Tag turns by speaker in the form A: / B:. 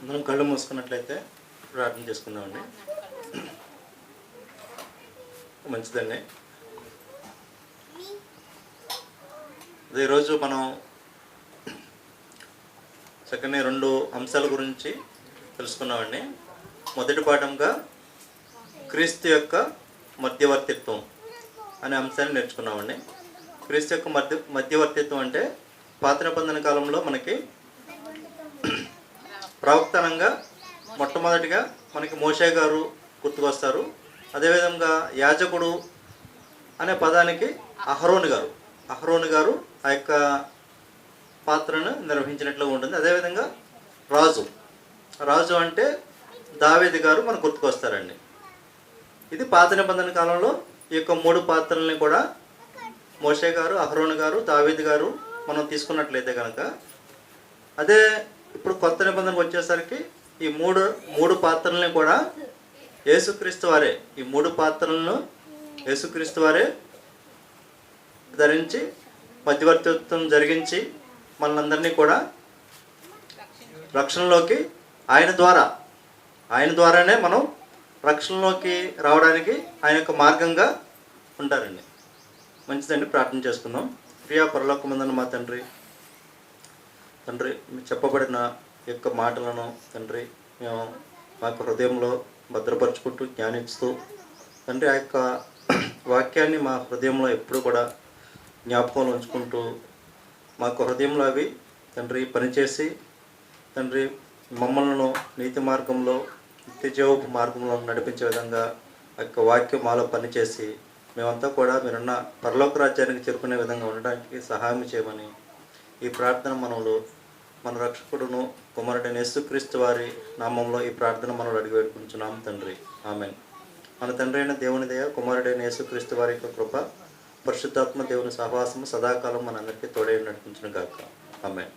A: మనం కళ్ళు మూసుకున్నట్లయితే ప్రార్థన చేసుకుందామండి. మంచిదండి. ఈరోజు మనం చక్కని 2 అంశాల గురించి తెలుసుకున్నామండి. మొదటి పాఠంగా క్రీస్తు యొక్క మధ్యవర్తిత్వం అనే అంశాన్ని నేర్చుకున్నామండి. క్రీస్తు యొక్క మధ్యవర్తిత్వం అంటే పాత నిబంధన కాలంలో మనకి ప్రవక్తనంగా మొట్టమొదటిగా మనకి మోషే గారు గుర్తుకొస్తారు. అదేవిధంగా యాజకుడు అనే పదానికి అహరోను గారు ఆ యొక్క పాత్రను నిర్వహించినట్లుగా ఉంటుంది. అదేవిధంగా రాజు అంటే దావీదు గారు మనకు గుర్తుకొస్తారండి. ఇది పాత నిబంధన కాలంలో ఈ యొక్క 3 పాత్రల్ని కూడా మోషే గారు, అహరోను గారు, దావీదు గారు మనం తీసుకున్నట్లయితే కనుక, అదే ఇప్పుడు కొత్త నిబంధనకు వచ్చేసరికి ఈ మూడు పాత్రల్ని కూడా యేసుక్రీస్తు వారే, ఈ 3 పాత్రలను యేసుక్రీస్తు వారే ధరించి మధ్యవర్తిత్వం జరిగించి మనందరినీ కూడా రక్షణలోకి ఆయన ద్వారానే మనం రక్షణలోకి రావడానికి ఆయన యొక్క మార్గంగా ఉంటారండి. మంచిదండి, ప్రార్థన చేసుకుందాం. ప్రియా పరలోకమందున్న మా తండ్రి, చెప్పబడిన యొక్క మాటలను తండ్రి మేము మాకు హృదయంలో భద్రపరుచుకుంటూ జ్ఞానిస్తూ తండ్రి ఆ యొక్క వాక్యాన్ని మా హృదయంలో ఎప్పుడు కూడా జ్ఞాపకంలో ఉంచుకుంటూ మాకు హృదయంలో అవి తండ్రి పనిచేసి తండ్రి మమ్మల్ని నీతి మార్గంలో నిత్యజీవపు మార్గంలో నడిపించే విధంగా ఆ యొక్క వాక్యం మాలో పనిచేసి మేమంతా కూడా మీరున్న పరలోక రాజ్యానికి చేరుకునే విధంగా ఉండడానికి సహాయం చేయమని ఈ ప్రార్థన మనలో మన రక్షకుడును కుమారుడైన యేసుక్రీస్తు వారి నామంలో ఈ ప్రార్థన మనలో అడిగి పెట్టుకుంటున్నాం తండ్రి. ఆమేన్. మన తండ్రి అయిన దేవుని దయ, కుమారుడైన యేసుక్రీస్తు వారి యొక్క కృప, పరిశుద్ధాత్మ దేవుని సహవాసము సదాకాలం మనందరికీ తోడై నడిపించును గాక. ఆమేన్.